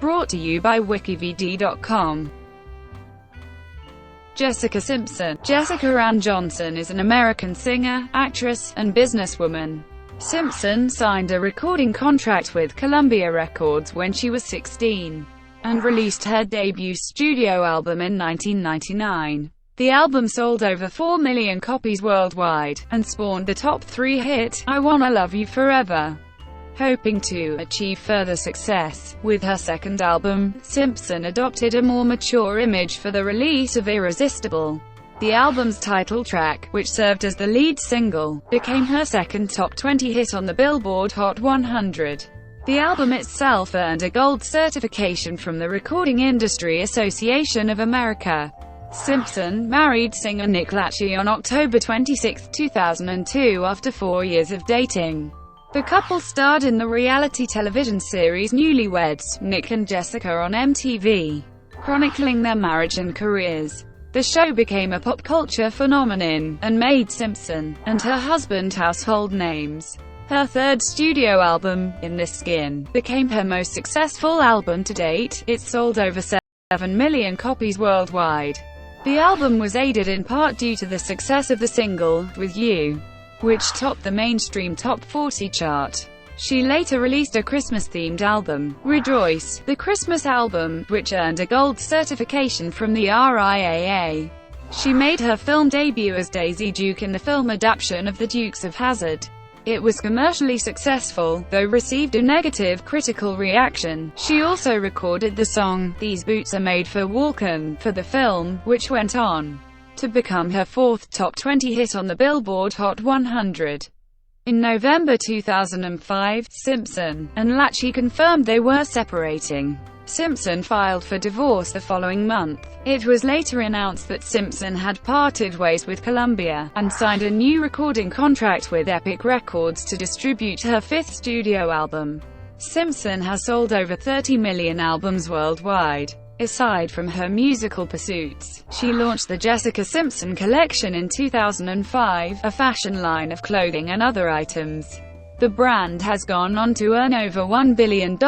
Brought to you by WikiVidi.com. Jessica Simpson. Jessica Ann Johnson is an American singer, actress, and businesswoman. Simpson signed a recording contract with Columbia Records when she was 16, and released her debut studio album in 1999. The album sold over 4 million copies worldwide, and spawned the top 3 hit, I Wanna Love You Forever. Hoping to achieve further success with her second album, Simpson adopted a more mature image for the release of Irresistible. The album's title track, which served as the lead single, became her second top 20 hit on the Billboard Hot 100. The album itself earned a gold certification from the Recording Industry Association of America. Simpson married singer Nick Lachey on October 26, 2002 after 4 years of dating. The couple starred in the reality television series Newlyweds, Nick and Jessica on MTV, chronicling their marriage and careers. The show became a pop culture phenomenon, and made Simpson and her husband household names. Her third studio album, In This Skin, became her most successful album to date. It sold over 7 million copies worldwide. The album was aided in part due to the success of the single, With You, which topped the mainstream top 40 chart. She later released a Christmas-themed album, Rejoice, the Christmas album, which earned a gold certification from the RIAA. She made her film debut as Daisy Duke in the film adaptation of The Dukes of Hazzard. It was commercially successful, though received a negative critical reaction. She also recorded the song, These Boots Are Made for Walkin', for the film, which went on to become her fourth top 20 hit on the Billboard Hot 100. In November 2005, Simpson and Lachey confirmed they were separating. Simpson filed for divorce the following month. It was later announced that Simpson had parted ways with Columbia, and signed a new recording contract with Epic Records to distribute her fifth studio album. Simpson has sold over 30 million albums worldwide. Aside from her musical pursuits, she launched the Jessica Simpson Collection in 2005, a fashion line of clothing and other items. The brand has gone on to earn over $1 billion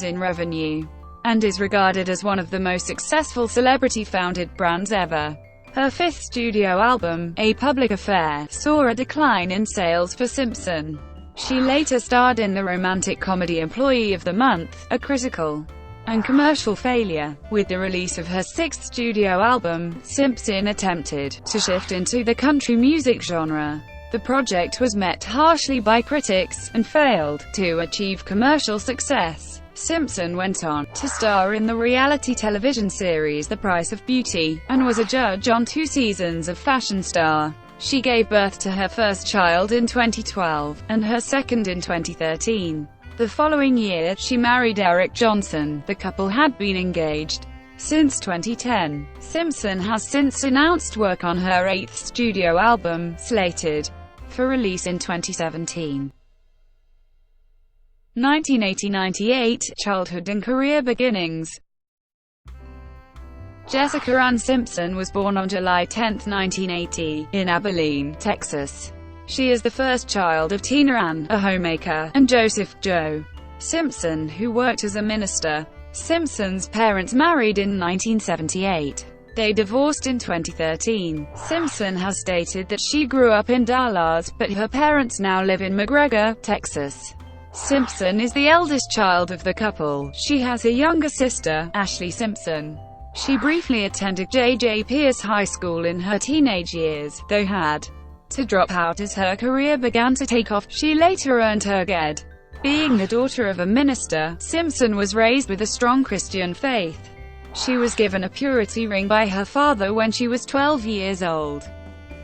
in revenue, and is regarded as one of the most successful celebrity-founded brands ever. Her fifth studio album, A Public Affair, saw a decline in sales for Simpson. She later starred in the romantic comedy Employee of the Month, a critical and commercial failure. With the release of her sixth studio album, Simpson attempted to shift into the country music genre. The project was met harshly by critics, and failed to achieve commercial success. Simpson went on to star in the reality television series The Price of Beauty, and was a judge on 2 seasons of Fashion Star. She gave birth to her first child in 2012, and her second in 2013. The following year, she married Eric Johnson. The couple had been engaged since 2010. Simpson has since announced work on her 8th studio album, slated for release in 2017. 1980–98, Childhood and Career Beginnings. Jessica Ann Simpson was born on July 10, 1980, in Abilene, Texas. She is the first child of Tina Ann, a homemaker, and Joseph Joe Simpson, who worked as a minister. Simpson's parents married in 1978. They divorced in 2013. Simpson has stated that she grew up in Dallas, but her parents now live in McGregor, Texas. Simpson is the eldest child of the couple. She has a younger sister, Ashley Simpson. She briefly attended J.J. Pierce High School in her teenage years, though had to drop out as her career began to take off. She later earned her GED. Being the daughter of a minister, Simpson was raised with a strong Christian faith. She was given a purity ring by her father when she was 12 years old.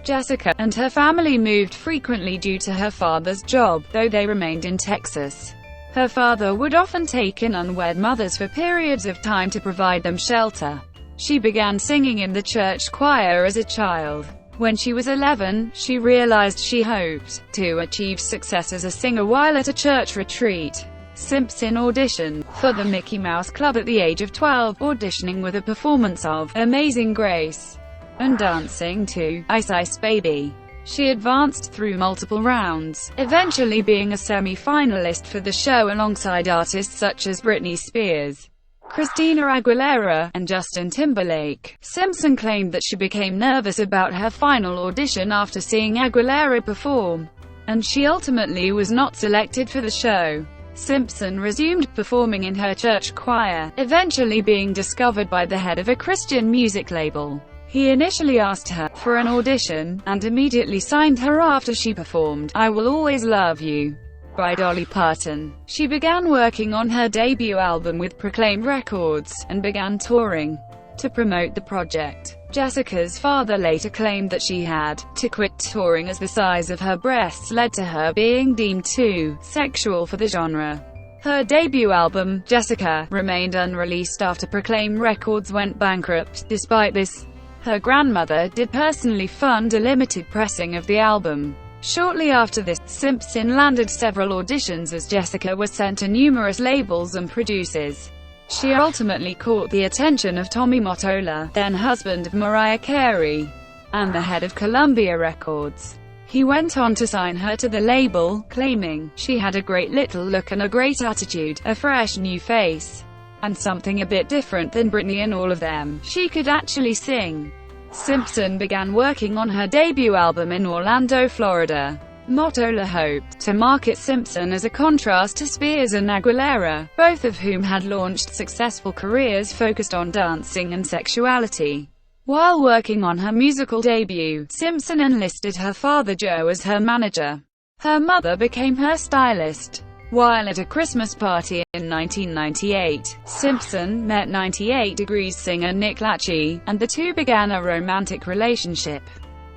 Jessica and her family moved frequently due to her father's job, though they remained in Texas. Her father would often take in unwed mothers for periods of time to provide them shelter. She began singing in the church choir as a child. When she was 11, she realized she hoped to achieve success as a singer while at a church retreat. Simpson auditioned for the Mickey Mouse Club at the age of 12, auditioning with a performance of Amazing Grace and dancing to Ice Ice Baby. She advanced through multiple rounds, eventually being a semi-finalist for the show alongside artists such as Britney Spears, Christina Aguilera, and Justin Timberlake. Simpson claimed that she became nervous about her final audition after seeing Aguilera perform, and she ultimately was not selected for the show. Simpson resumed performing in her church choir, eventually being discovered by the head of a Christian music label. He initially asked her for an audition, and immediately signed her after she performed "I Will Always Love You" by Dolly Parton. She began working on her debut album with Proclaim Records, and began touring to promote the project. Jessica's father later claimed that she had to quit touring as the size of her breasts led to her being deemed too sexual for the genre. Her debut album, Jessica, remained unreleased after Proclaim Records went bankrupt. Despite this, her grandmother did personally fund a limited pressing of the album. Shortly after this, Simpson landed several auditions as Jessica was sent to numerous labels and producers. She ultimately caught the attention of Tommy Mottola, then husband of Mariah Carey, and the head of Columbia Records. He went on to sign her to the label, claiming she had a great little look and a great attitude, a fresh new face, and something a bit different than Britney and all of them. She could actually sing. Simpson began working on her debut album in Orlando, Florida. Mottola hoped to market Simpson as a contrast to Spears and Aguilera, both of whom had launched successful careers focused on dancing and sexuality. While working on her musical debut, Simpson enlisted her father Joe as her manager. Her mother became her stylist. While at a Christmas party in 1998, Simpson met 98 Degrees singer Nick Lachey, and the two began a romantic relationship.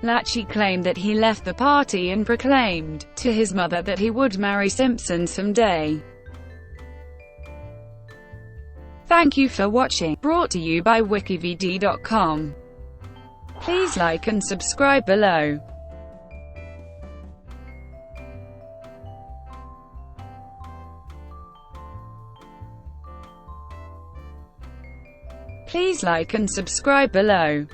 Lachey claimed that he left the party and proclaimed to his mother that he would marry Simpson someday. Thank you for watching. Brought to you by WikiVidi.com. Please like and subscribe below. Please like and subscribe below.